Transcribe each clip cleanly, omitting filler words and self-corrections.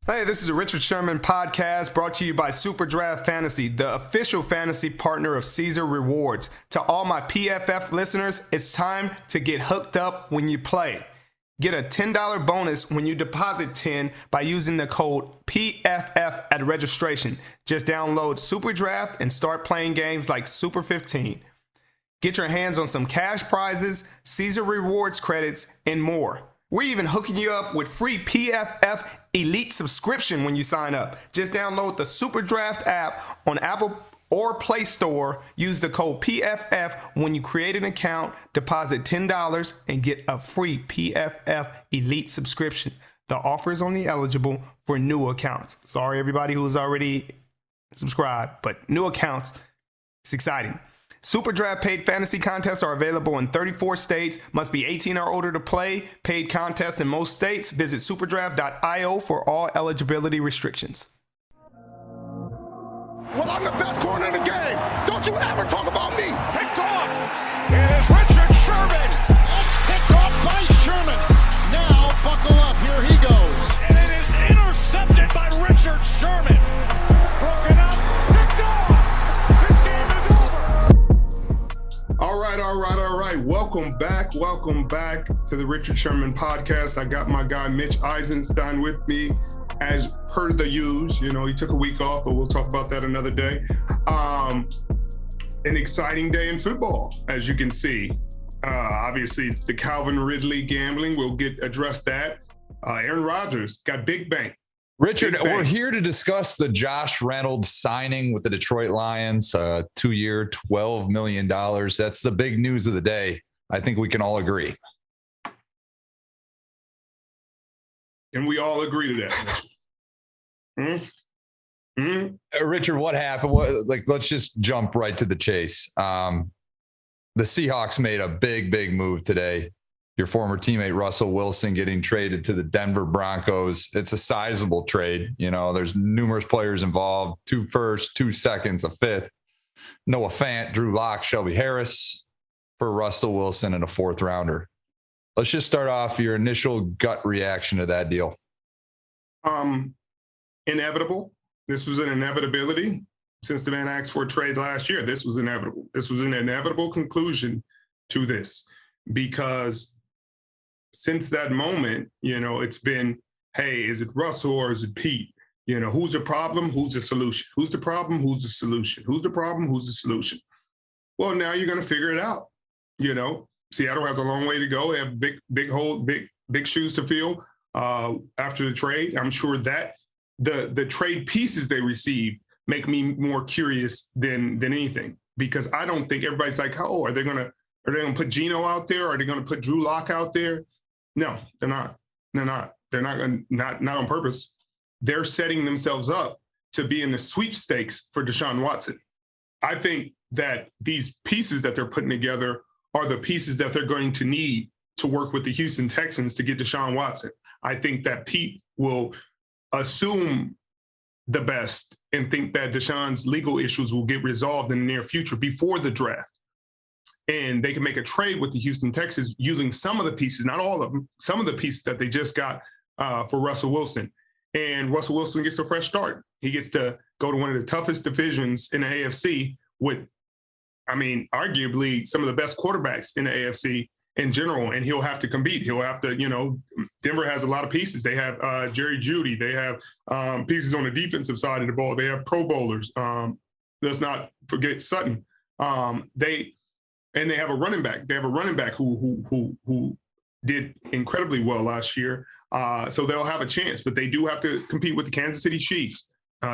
Hey, this is a Richard Sherman podcast brought to you by SuperDraft Fantasy, the official fantasy partner of Caesar Rewards. To all my PFF listeners, it's time to get hooked up when you play. Get a $10 bonus when you deposit 10 by using the code PFF at registration. Just download SuperDraft and start playing games like Super15. Get your hands on some cash prizes, Caesar Rewards credits, and more. We're even hooking you up with free PFF Elite subscription when you sign up. Just download the SuperDraft app on Apple or Play Store. Use the code PFF when you create an account, deposit $10, and get a free PFF Elite subscription. The offer is only eligible for new accounts. Sorry, everybody who's already subscribed, but new accounts, it's exciting. SuperDraft paid fantasy contests are available in 34 states. Must be 18 or older to play. Paid contests in most states. Visit superdraft.io for all eligibility restrictions. Well, I'm the best corner in the game. Don't you ever talk about me. Picked off. It is Richard Sherman. It's picked off by Sherman. Now, buckle up. Here he goes. And it is intercepted by Richard Sherman. Broken up. Picked off. This game is over. All right. Welcome back to the Richard Sherman podcast. I got my guy Mitch Eisenstein with me as per the use. You know, he took a week off, but we'll talk about that another day. An exciting day in football, as you can see. Obviously, the Calvin Ridley gambling, we'll address that. Aaron Rodgers got big bank. Richard, we're here to discuss the Josh Reynolds signing with the Detroit Lions, 2-year, $12 million. That's the big news of the day. I think we can all agree. And we all agree to that. Richard, what happened? Let's just jump right to the chase. The Seahawks made a big move today. Your former teammate Russell Wilson getting traded to the Denver Broncos. It's a sizable trade. You know, there's numerous players involved, 2 firsts, 2 seconds, a 5th. Noah Fant, Drew Lock, Shelby Harris for Russell Wilson and a 4th rounder. Let's just start off your initial gut reaction to that deal. Inevitable. This was an inevitability. Since the man asked for a trade last year, this was inevitable. This was an inevitable conclusion to this because since that moment, you know, it's been, hey, is it Russell or is it Pete? You know, who's the problem? Who's the solution? Who's the problem? Who's the solution? Who's the problem? Who's the solution? Well, now you're going to figure it out. You know, Seattle has a long way to go. They have big shoes to fill after the trade. I'm sure that the trade pieces they received make me more curious than anything, because I don't think everybody's like, oh, are they going to put Geno out there? Are they going to put Drew Lock out there? No, they're not. They're not on purpose. They're setting themselves up to be in the sweepstakes for Deshaun Watson. I think that these pieces that they're putting together are the pieces that they're going to need to work with the Houston Texans to get Deshaun Watson. I think that Pete will assume the best and think that Deshaun's legal issues will get resolved in the near future before the draft. And they can make a trade with the Houston Texans using some of the pieces, not all of them, some of the pieces that they just got for Russell Wilson. And Russell Wilson gets a fresh start. He gets to go to one of the toughest divisions in the AFC with, I mean, arguably some of the best quarterbacks in the AFC in general, and he'll have to compete. He'll have to, you know, Denver has a lot of pieces. They have Jerry Jeudy. They have pieces on the defensive side of the ball. They have Pro Bowlers. Let's not forget Sutton. They have a running back. They have a running back who did incredibly well last year. So they'll have a chance, but they do have to compete with the Kansas City Chiefs.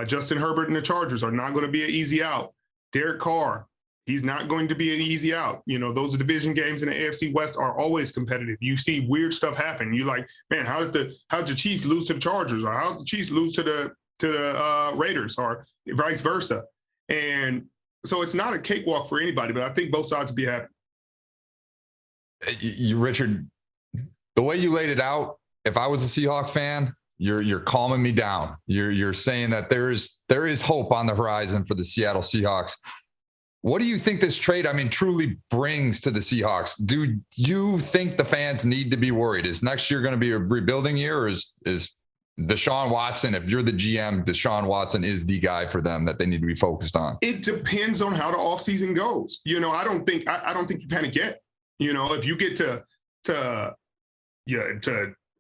Justin Herbert and the Chargers are not going to be an easy out. Derek Carr, he's not going to be an easy out. You know, those division games in the AFC West are always competitive. You see weird stuff happen. You're like, man, how did the Chiefs lose to the Chargers, or how did the Chiefs lose to the Raiders, or vice versa? And so it's not a cakewalk for anybody, but I think both sides would be happy. Richard, the way you laid it out, if I was a Seahawk fan, you're calming me down. You're saying that there is hope on the horizon for the Seattle Seahawks. What do you think this trade, truly brings to the Seahawks? Do you think the fans need to be worried? Is next year going to be a rebuilding year, or is Deshaun Watson, if you're the GM, Deshaun Watson is the guy for them that they need to be focused on? It depends on how the offseason goes. I don't think you panic yet. If you get to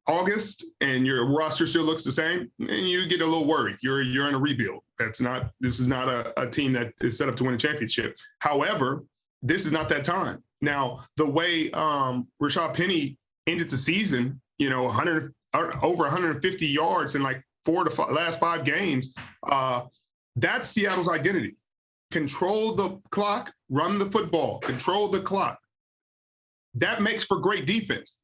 August and your roster still looks the same, and you get a little worried. You're in a rebuild. This is not a team that is set up to win a championship. However, this is not that time. Now, the way Rashad Penny ended the season, over 150 yards in like last 5 games, that's Seattle's identity. Control the clock, run the football, control the clock. That makes for great defense.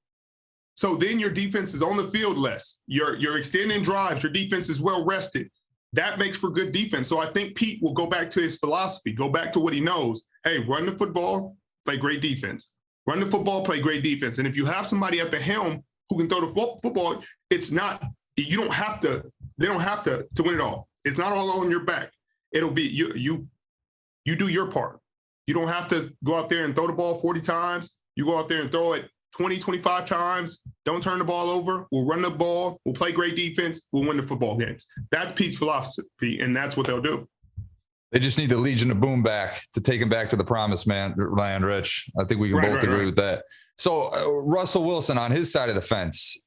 So then your defense is on the field less. You're extending drives. Your defense is well rested. That makes for good defense. So I think Pete will go back to his philosophy, go back to what he knows. Hey, run the football, play great defense. Run the football, play great defense. And if you have somebody at the helm who can throw the football, they don't have to win it all. It's not all on your back. It'll be you do your part. You don't have to go out there and throw the ball 40 times. You go out there and throw it 20, 25 times. Don't turn the ball over. We'll run the ball. We'll play great defense. We'll win the football games. That's Pete's philosophy, and that's what they'll do. They just need the Legion of Boom back to take him back to the promised land, Rich. I think we can both agree with that. So Russell Wilson on his side of the fence,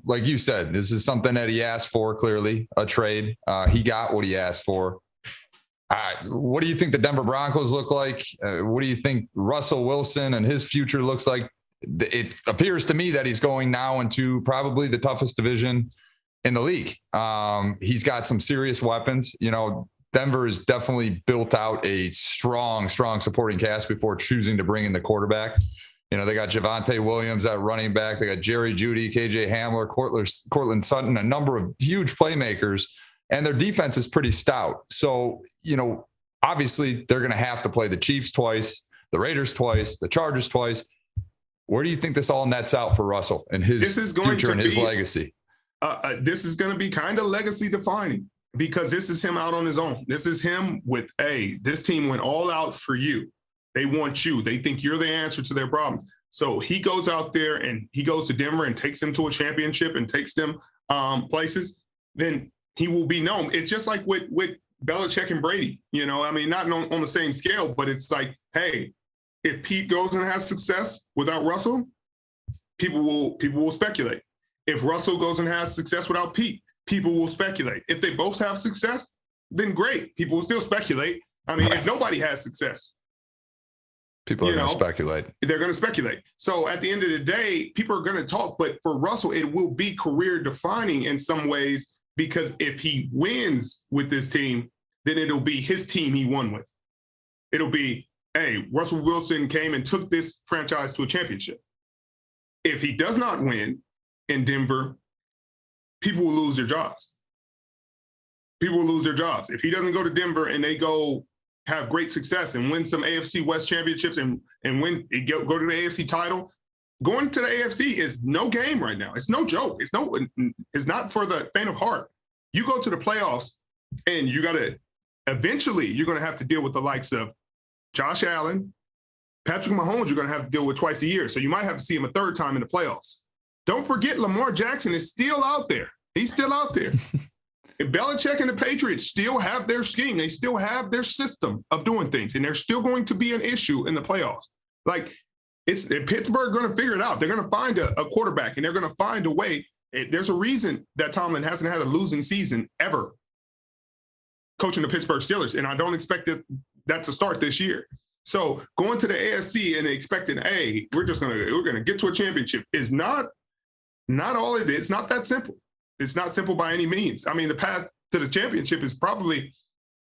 like you said, this is something that he asked for, clearly, a trade. He got what he asked for. What do you think the Denver Broncos look like? What do you think Russell Wilson and his future looks like? It appears to me that he's going now into probably the toughest division in the league. He's got some serious weapons. Denver has definitely built out a strong supporting cast before choosing to bring in the quarterback. They got Javonte Williams at running back. They got Jerry Jeudy, KJ Hamler, Cortland Sutton, a number of huge playmakers, and their defense is pretty stout. So, obviously they're going to have to play the Chiefs twice, the Raiders twice, the Chargers twice. Where do you think this all nets out for Russell and his future and his legacy? This is going to be kind of legacy defining because this is him out on his own. This is him with, this team went all out for you. They want you. They think you're the answer to their problems. So he goes out there and he goes to Denver and takes them to a championship and takes them places. Then he will be known. It's just like with Belichick and Brady, not on the same scale, but it's like, hey, if Pete goes and has success without Russell, people will speculate. If Russell goes and has success without Pete, people will speculate. If they both have success, then great. People will still speculate. If nobody has success, people are going to speculate. They're going to speculate. So at the end of the day, people are going to talk. But for Russell, it will be career defining in some ways because if he wins with this team, then it'll be his team he won with. It'll be, hey, Russell Wilson came and took this franchise to a championship. If he does not win in Denver, people will lose their jobs. People will lose their jobs. If he doesn't go to Denver and they go have great success and win some AFC West championships and go to the AFC title, going to the AFC is no game right now. It's no joke. It's not for the faint of heart. You go to the playoffs and eventually you're going to have to deal with the likes of Josh Allen, Patrick Mahomes, you're going to have to deal with twice a year. So you might have to see him a third time in the playoffs. Don't forget Lamar Jackson is still out there. He's still out there. If Belichick and the Patriots still have their scheme, they still have their system of doing things, and they're still going to be an issue in the playoffs. Like, Pittsburgh going to figure it out. They're going to find a quarterback, and they're going to find a way. There's a reason that Tomlin hasn't had a losing season ever coaching the Pittsburgh Steelers, and I don't expect that to start this year. So going to the AFC and expecting, hey, we're going to get to a championship is not all it is. It's not that simple. It's not simple by any means. The path to the championship is probably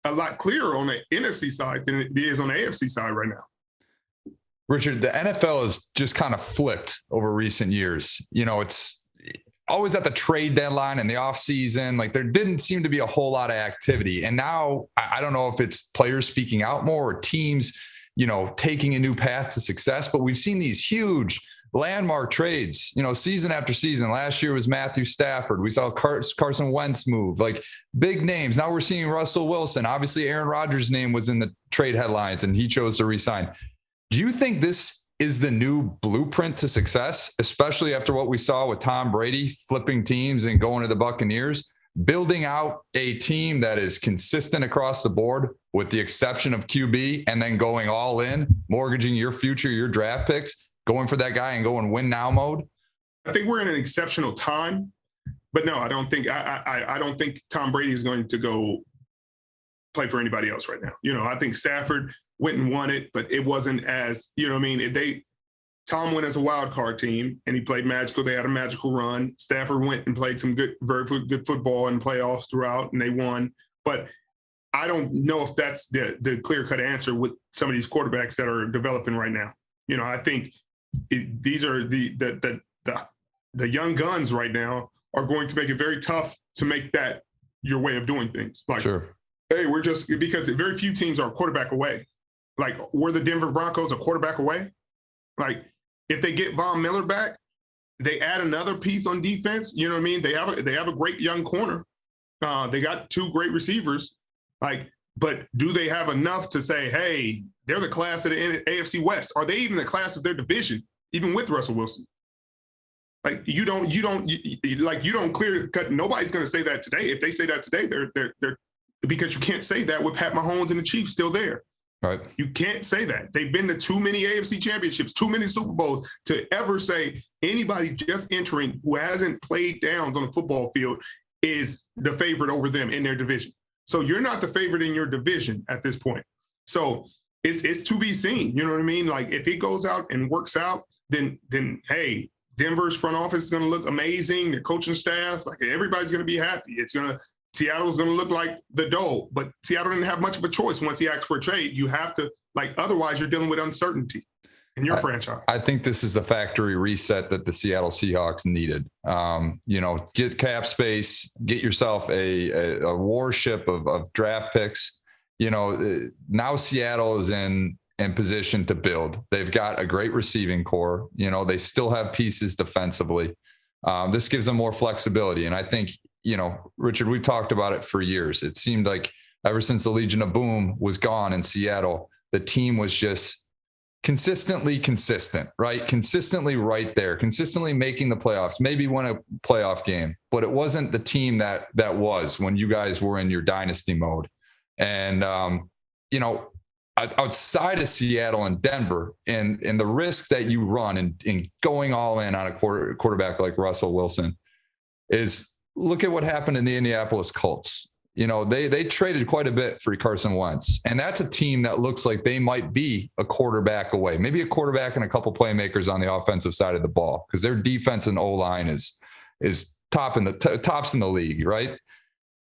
a lot clearer on the NFC side than it is on the AFC side right now. Richard, the NFL has just kind of flipped over recent years. It's always at the trade deadline and the offseason. Like, there didn't seem to be a whole lot of activity. And now I don't know if it's players speaking out more or teams, taking a new path to success. But we've seen these huge landmark trades, season after season. Last year was Matthew Stafford. We saw Carson Wentz move, like big names. Now we're seeing Russell Wilson. Obviously, Aaron Rodgers' name was in the trade headlines and he chose to resign. Do you think this is the new blueprint to success, especially after what we saw with Tom Brady flipping teams and going to the Buccaneers, building out a team that is consistent across the board with the exception of QB, and then going all in, mortgaging your future, your draft picks, going for that guy and going win now mode? I think we're in an exceptional time, but no, I don't think I don't think Tom Brady is going to go play for anybody else right now. I think Stafford went and won it, but it wasn't as, Tom went as a wild card team and he played magical. They had a magical run. Stafford went and played some very good football in playoffs throughout, and they won. But I don't know if that's the clear-cut answer with some of these quarterbacks that are developing right now. I think these are the young guns right now are going to make it very tough to make that your way of doing things. Like, sure. Hey, we're just, because very few teams are a quarterback away. Like, were the Denver Broncos a quarterback away? Like, if they get Von Miller back, they add another piece on defense. You know what I mean? They have a great young corner. They got 2 great receivers. Like, but do they have enough to say, hey, they're the class of the AFC West? Are they even the class of their division, even with Russell Wilson? Like, you don't clear cut. Nobody's going to say that today. If they say that today, they're because you can't say that with Pat Mahomes and the Chiefs still there. Right. You can't say that. They've been to too many AFC championships, too many Super Bowls to ever say anybody just entering who hasn't played downs on the football field is the favorite over them in their division. So you're not the favorite in your division at this point. So it's to be seen. You know what I mean? Like, if it goes out and works out, then hey, Denver's front office is going to look amazing. Their coaching staff, like, everybody's going to be happy. Seattle's going to look like the dough, but Seattle didn't have much of a choice once he asked for a trade. You have to, otherwise you're dealing with uncertainty in your franchise. I think this is the factory reset that the Seattle Seahawks needed. Get cap space, get yourself a warship of draft picks. Now Seattle is in position to build. They've got a great receiving core. They still have pieces defensively. This gives them more flexibility. And I think, Richard, we've talked about it for years. It seemed like ever since the Legion of Boom was gone in Seattle, the team was just consistently consistent, right? Consistently right there, consistently making the playoffs, maybe win a playoff game, but it wasn't the team that was when you guys were in your dynasty mode. And, outside of Seattle and Denver and the risk that you run in going all in on a quarterback like Russell Wilson is, look at what happened in the Indianapolis Colts. They traded quite a bit for Carson Wentz, and that's a team that looks like they might be a quarterback away, maybe a quarterback and a couple playmakers on the offensive side of the ball, because their defense and O-line is tops in the league, right?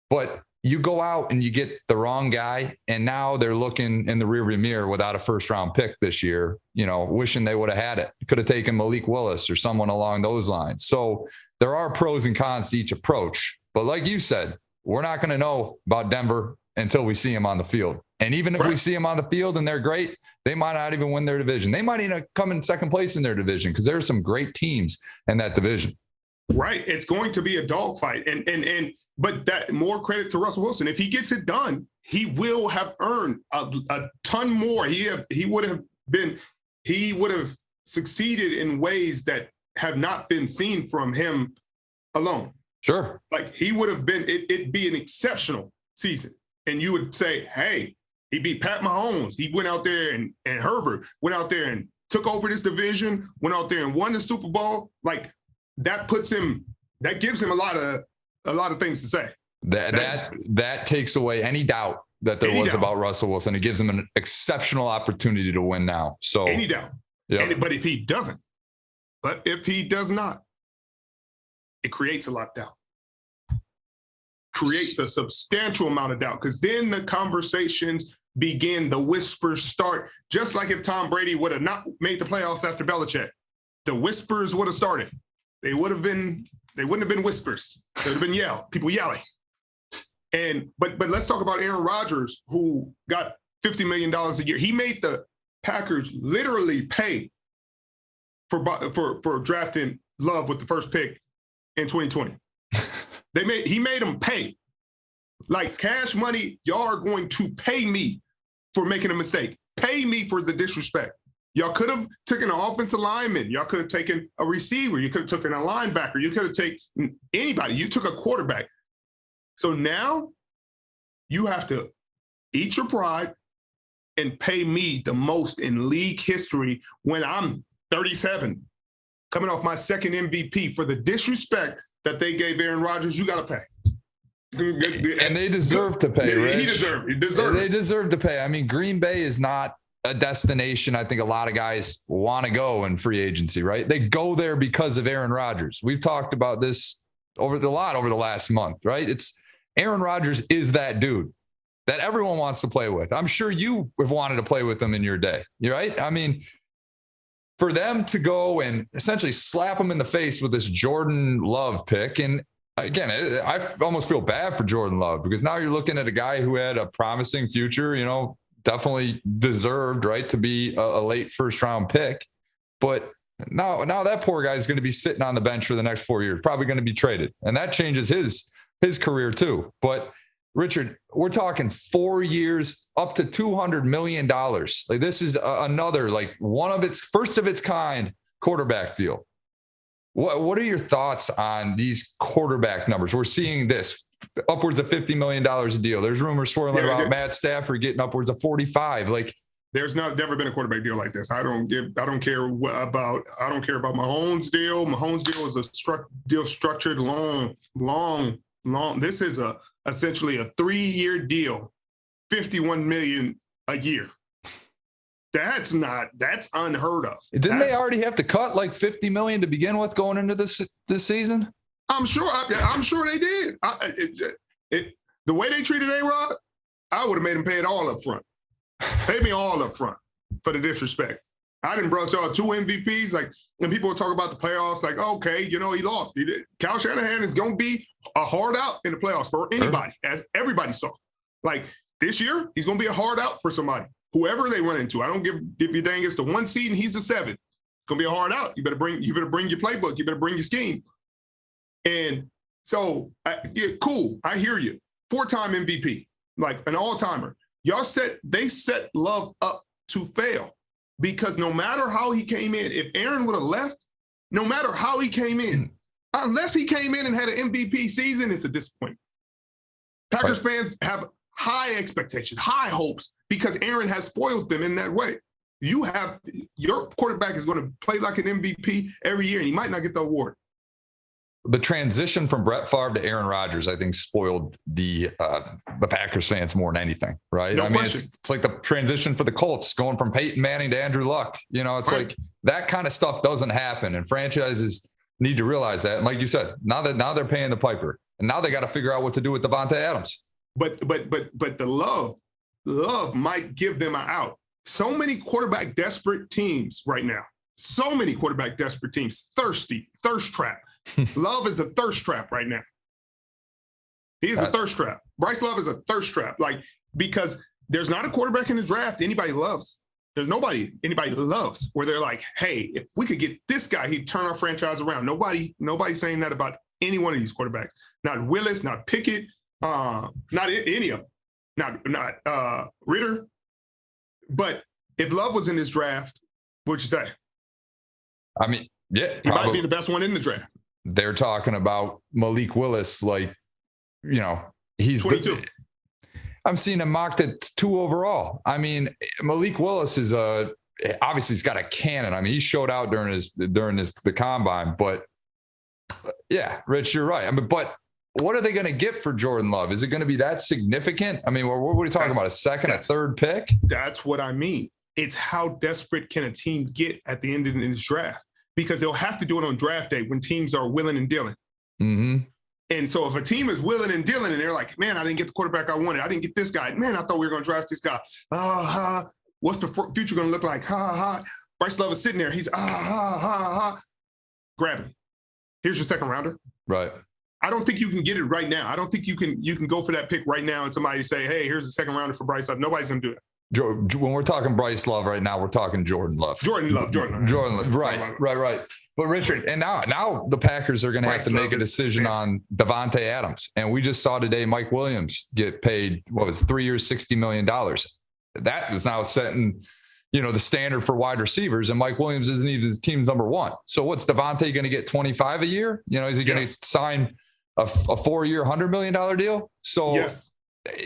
But you go out and you get the wrong guy, and now they're looking in the rearview mirror without a first-round pick this year, wishing they would have had it. Could have taken Malik Willis or someone along those lines. So there are pros and cons to each approach. But like you said, we're not going to know about Denver until we see them on the field. And even if we see them on the field and they're great, they might not even win their division. They might even come in second place in their division, because there are some great teams in that division. Right. It's going to be a dogfight. But that, more credit to Russell Wilson. If he gets it done, he will have earned a ton more. He would have succeeded in ways that have not been seen from him alone. Sure. Like, he would have been, it'd be an exceptional season. And you would say, hey, he beat Pat Mahomes. He went out there and Herbert went out there and took over this division, went out there and won the Super Bowl. Like, that gives him a lot of things to say. That takes away any doubt that there was about Russell Wilson. It gives him an exceptional opportunity to win now. So any doubt. Yep. But if he does not, it creates a lot of doubt. Creates a substantial amount of doubt, because then the conversations begin, the whispers start. Just like if Tom Brady would have not made the playoffs after Belichick, the whispers would have started. They wouldn't have been whispers. They would have been people yelling. But let's talk about Aaron Rodgers, who got $50 million a year. He made the Packers literally pay for drafting Love with the first pick in 2020. He made them pay. Like, cash money, y'all are going to pay me for making a mistake. Pay me for the disrespect. Y'all could have taken an offensive lineman. Y'all could have taken a receiver. You could have taken a linebacker. You could have taken anybody. You took a quarterback. So now you have to eat your pride and pay me the most in league history when I'm 37, coming off my second MVP for the disrespect that they gave Aaron Rodgers. You got to pay. And they deserve to pay, Rich. He deserved it. They deserve to pay. I mean, Green Bay is not a destination I think a lot of guys want to go in free agency, right? They go there because of Aaron Rodgers. We've talked about this over the last month, right? It's Aaron Rodgers is that dude that everyone wants to play with. I'm sure you have wanted to play with them in your day, right? I mean, for them to go and essentially slap him in the face with this Jordan Love pick. And again, I almost feel bad for Jordan Love because now you're looking at a guy who had a promising future, you know, definitely deserved, right, to be a late first round pick. But now that poor guy is going to be sitting on the bench for the next 4 years, probably going to be traded. And that changes his career too. But Richard, we're talking 4 years, up to $200 million. Like this is another, like one of its first of its kind quarterback deal. What are your thoughts on these quarterback numbers? We're seeing this upwards of $50 million a deal. There's rumors swirling about Matt Stafford getting upwards of 45. Like there's never been a quarterback deal like this. I don't care about Mahomes' deal. Mahomes' deal is a deal structured long. This is essentially a 3-year deal, $51 million a year. That's unheard of. Didn't they already have to cut like $50 million to begin with going into this season? I'm sure they did. The way they treated A-Rod, I would have made him pay it all up front. Pay me all up front for the disrespect. I didn't brought y'all 2 MVPs. Like when people talk about the playoffs, like, okay, you know, he lost. Kyle Shanahan is going to be a hard out in the playoffs for anybody, as everybody saw. Like this year, he's going to be a hard out for somebody, whoever they run into. I don't give a dang. It's the 1 seed and he's the 7. It's going to be a hard out. You better bring your playbook. You better bring your scheme. And so, cool. I hear you. 4-time MVP, like an all-timer. They set Love up to fail because no matter how he came in, if Aaron would have left, no matter how he came in, unless he came in and had an MVP season, it's a disappointment. Packers fans have high expectations, high hopes because Aaron has spoiled them in that way. Your quarterback is going to play like an MVP every year and he might not get the award. The transition from Brett Favre to Aaron Rodgers, I think, spoiled the Packers fans more than anything, right? No I mean, question. it's like the transition for the Colts going from Peyton Manning to Andrew Luck. You know, it's like that kind of stuff doesn't happen, and franchises need to realize that. And like you said, now they're paying the piper, and now they got to figure out what to do with Devontae Adams. But the love might give them an out. So many quarterback desperate teams right now. So many quarterback desperate teams, thirst trap. Love is a thirst trap right now. He is a thirst trap. Bryce Love is a thirst trap. Like, because there's not a quarterback in the draft anybody loves. There's nobody anybody loves where they're like, hey, if we could get this guy, he'd turn our franchise around. Nobody's saying that about any one of these quarterbacks. Not Willis, not Pickett, not any of them. Not Ritter. But if Love was in this draft, what'd you say? I mean, yeah. He might be the best one in the draft. They're talking about Malik Willis, like, you know, he's 22. I'm seeing him mocked at 2 overall. I mean, Malik Willis is obviously he's got a cannon. I mean, he showed out during the combine, but yeah, Rich, you're right. I mean, but what are they going to get for Jordan Love? Is it going to be that significant? I mean, what are we talking about? A second, a third pick? That's what I mean. It's how desperate can a team get at the end of this draft? Because they'll have to do it on draft day when teams are willing and dealing. Mm-hmm. And so if a team is willing and dealing and they're like, man, I didn't get the quarterback I wanted. I didn't get this guy. Man, I thought we were going to draft this guy. What's the future going to look like? Bryce Love is sitting there. He's grab him. Here's your second rounder. Right. I don't think you can get it right now. I don't think you can go for that pick right now and somebody say, hey, here's the second rounder for Bryce Love. Nobody's going to do it. When we're talking Bryce Love right now, we're talking Jordan Love. Jordan Love. Right. But Richard, and now the Packers are going to have to make a decision on Devontae Adams. And we just saw today Mike Williams get paid, 3 years, $60 million. That is now setting the standard for wide receivers, and Mike Williams isn't even his team's number one. So what's Devontae going to get 25 a year? Is he going to sign a 4-year, $100 million deal? So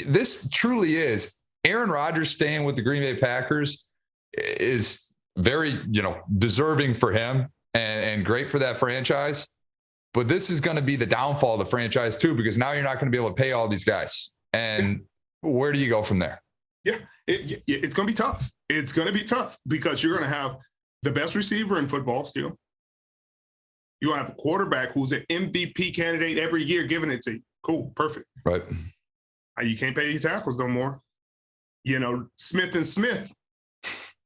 this truly is Aaron Rodgers staying with the Green Bay Packers is very, deserving for him and great for that franchise. But this is going to be the downfall of the franchise too, because now you're not going to be able to pay all these guys. And where do you go from there? Yeah, it's going to be tough. It's going to be tough because you're going to have the best receiver in football still. You're going to have a quarterback who's an MVP candidate every year, giving it to you. Cool, perfect. Right. You can't pay your tackles no more. Smith and Smith.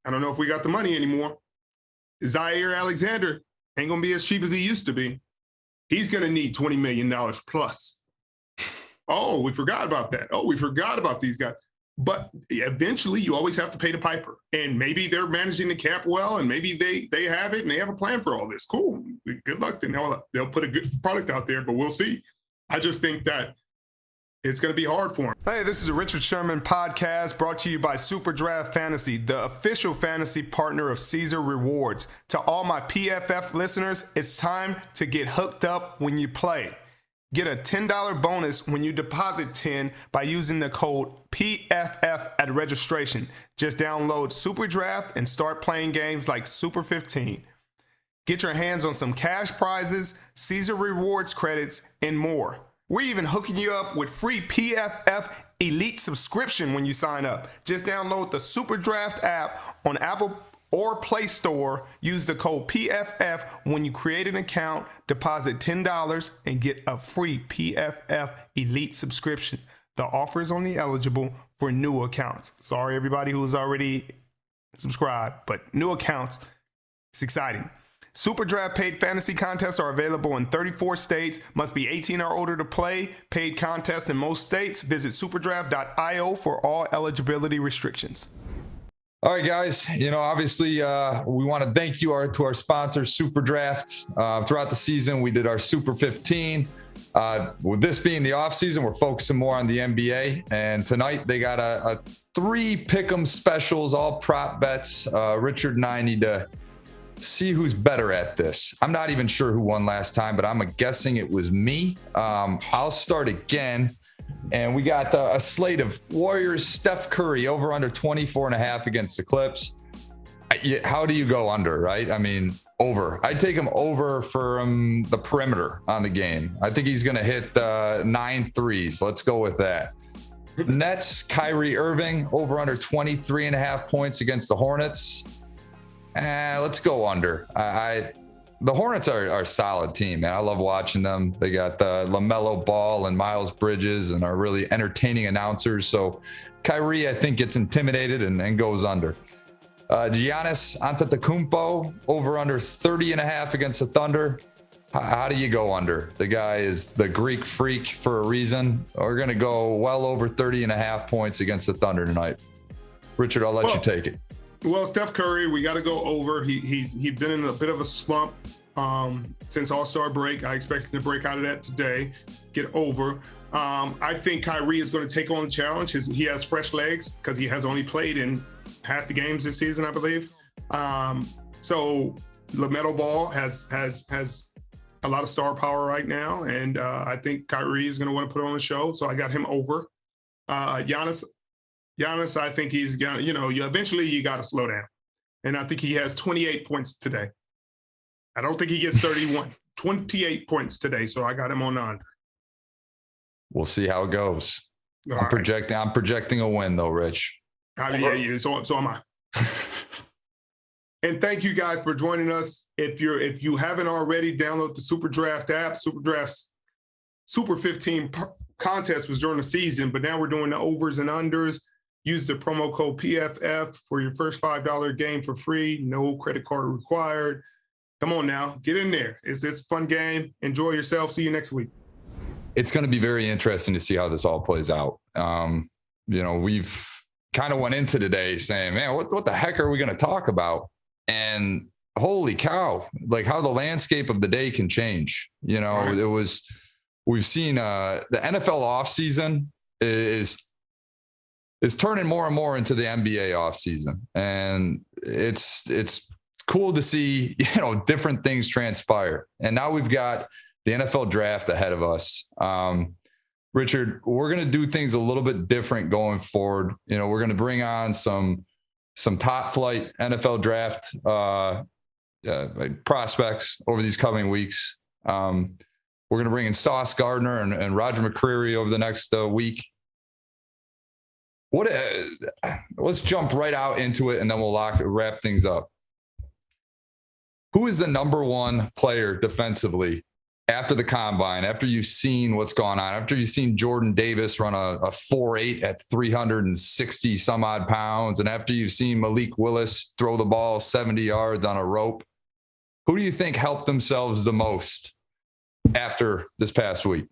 I don't know if we got the money anymore. Zaire Alexander ain't going to be as cheap as he used to be. He's going to need $20 million plus. Oh, we forgot about that. Oh, we forgot about these guys. But eventually you always have to pay the piper. And maybe they're managing the cap well, and maybe they have it and they have a plan for all this. Cool. Good luck. Then they'll put a good product out there, but we'll see. I just think that it's going to be hard for him. Hey, this is a Richard Sherman podcast brought to you by Super Draft Fantasy, the official fantasy partner of Caesar Rewards. To all my PFF listeners, it's time to get hooked up when you play. Get a $10 bonus when you deposit 10 by using the code PFF at registration. Just download Super Draft and start playing games like Super15. Get your hands on some cash prizes, Caesar Rewards credits, and more. We're even hooking you up with free PFF Elite subscription when you sign up. Just download the Super Draft app on Apple or Play Store. Use the code PFF when you create an account, deposit $10, and get a free PFF Elite subscription. The offer is only eligible for new accounts. Sorry, everybody who's already subscribed, but new accounts, it's exciting. Super Draft paid fantasy contests are available in 34 states. Must be 18 or older to play. Paid contests in most states. Visit superdraft.io for all eligibility restrictions. All right, guys. Obviously, we want to thank you to our sponsor, Super Draft. Throughout the season, we did our Super 15. With this being the off season, we're focusing more on the NBA. And tonight, they got a 3 pick'em specials, all prop bets. Richard and I need to see who's better at this. I'm not even sure who won last time, but I'm guessing it was me. I'll start again. And we got a slate of Warriors, Steph Curry over under 24.5 against the Clips. How do you go under, right? I mean, over. I'd take him over from the perimeter on the game. I think he's going to hit 9 threes. Let's go with that. Nets, Kyrie Irving over under 23.5 points against the Hornets. Let's go under. The Hornets are a solid team, man. I love watching them. They got LaMelo Ball and Miles Bridges and are really entertaining announcers. So Kyrie, I think, gets intimidated and goes under. Giannis Antetokounmpo over under 30.5 against the Thunder. How do you go under? The guy is the Greek freak for a reason. We're going to go well over 30.5 points against the Thunder tonight. Richard, I'll let you take it. Well, Steph Curry, we got to go over. He's been in a bit of a slump since All-Star break. I expect him to break out of that today, get over. I think Kyrie is going to take on the challenge. He has fresh legs because he has only played in half the games this season, I believe. So LaMelo Ball has a lot of star power right now, and I think Kyrie is going to want to put on a show. So I got him over. Giannis, I think he's going to, eventually you got to slow down. And I think he has 28 points today. I don't think he gets 31. 28 points today, so I got him on under. We'll see how it goes. I'm projecting a win, though, Rich. So am I. And thank you guys for joining us. If you haven't already, download the Super Draft app. Super Draft's Super 15 contest was during the season, but now we're doing the overs and unders. Use the promo code PFF for your first $5 game for free. No credit card required. Come on now, get in there. It's this fun game. Enjoy yourself. See you next week. It's going to be very interesting to see how this all plays out. We've kind of went into today saying, man, what the heck are we going to talk about? And holy cow, like how the landscape of the day can change. Right. We've seen the NFL offseason is is turning more and more into the NBA offseason. And it's cool to see, different things transpire. And now we've got the NFL draft ahead of us. Richard, we're going to do things a little bit different going forward. We're going to bring on some top flight NFL draft prospects over these coming weeks. We're going to bring in Sauce Gardner and Roger McCreary over the next week. Let's jump right out into it, and then we'll wrap things up. Who is the number one player defensively after the combine, after you've seen what's gone on, after you've seen Jordan Davis run a 4.8 at 360 some odd pounds, and after you've seen Malik Willis throw the ball 70 yards on a rope? Who do you think helped themselves the most after this past week?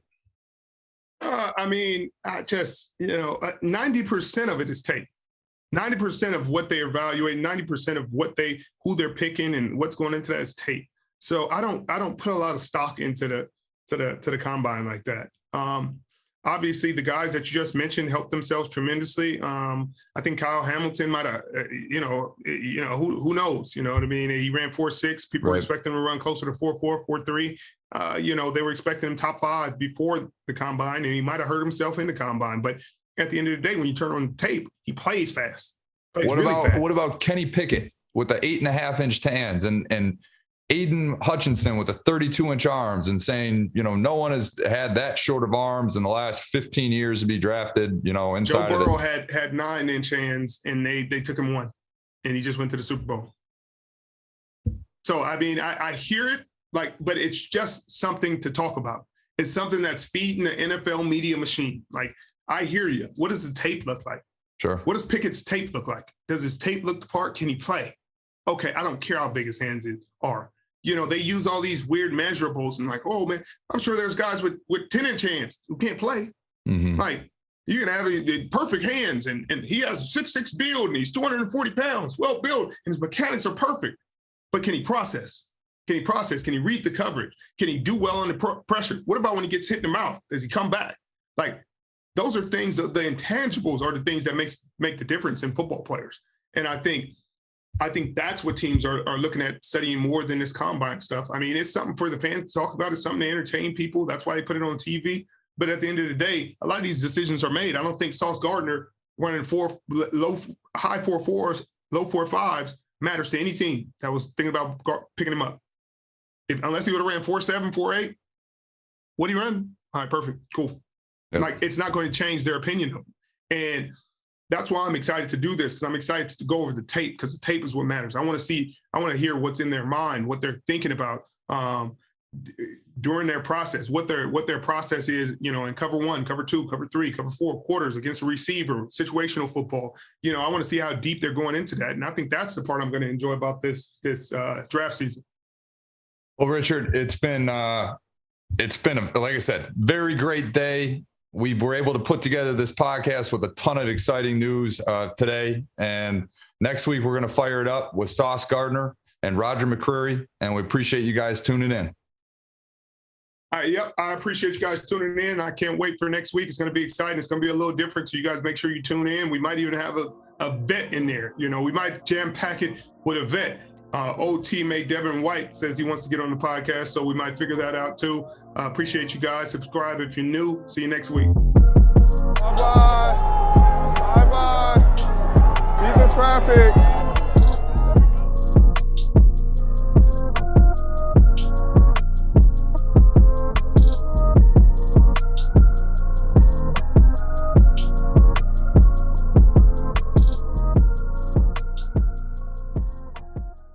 90% of it is tape. 90% of what they evaluate, 90% of who they're picking and what's going into that is tape. So I don't put a lot of stock into the combine like that. Obviously, the guys that you just mentioned helped themselves tremendously. I think Kyle Hamilton might have, who knows? You know what I mean? He ran 4.6. People were expecting him to run closer to 4.4, 4.3. They were expecting him top 5 before the combine, and he might have hurt himself in the combine. But at the end of the day, when you turn on the tape, he plays fast. What about Kenny Pickett with the 8.5-inch hands and Aiden Hutchinson with the 32-inch arms, and saying, no one has had that short of arms in the last 15 years to be drafted, inside Joe Burrow of it. had 9-inch hands, and they took him 1, and he just went to the Super Bowl. So, I hear it, but it's just something to talk about. It's something that's feeding the NFL media machine. I hear you. What does the tape look like? Sure. What does Pickett's tape look like? Does his tape look the part? Can he play? Okay, I don't care how big his hands are. They use all these weird measurables and oh, man, I'm sure there's guys with 10-inch hands who can't play. Mm-hmm. You can have the perfect hands, and he has a 6'6" build, and he's 240 pounds, well built, and his mechanics are perfect. But can he process? Can he read the coverage? Can he do well under pressure? What about when he gets hit in the mouth? Does he come back? Those are things, the intangibles are the things that make the difference in football players. And I think that's what teams are looking at studying more than this combine stuff. It's something for the fans to talk about. It's something to entertain people. That's why they put it on TV. But at the end of the day, a lot of these decisions are made. I don't think Sauce Gardner running high 4.4s, low 4.5s matters to any team that was thinking about picking him up. Unless he would have ran 4.7, 4.8, what do you run? All right, perfect, cool. Yep. It's not going to change their opinion of him. And that's why I'm excited to do this, because I'm excited to go over the tape, because the tape is what matters. I want to hear what's in their mind, what they're thinking about during their process, what their process is, in cover 1, cover 2, cover 3, cover 4, quarters against a receiver, situational football. I want to see how deep they're going into that. And I think that's the part I'm going to enjoy about this draft season. Well, Richard, it's been like I said, very great day. We were able to put together this podcast with a ton of exciting news today. And next week, we're going to fire it up with Sauce Gardner and Roger McCreary. And we appreciate you guys tuning in. Yep, I appreciate you guys tuning in. I can't wait for next week. It's going to be exciting. It's going to be a little different. So you guys make sure you tune in. We might even have a vet in there. We might jam pack it with a vet. Old teammate Devin White says he wants to get on the podcast, so we might figure that out too. Appreciate you guys. Subscribe if you're new. See you next week.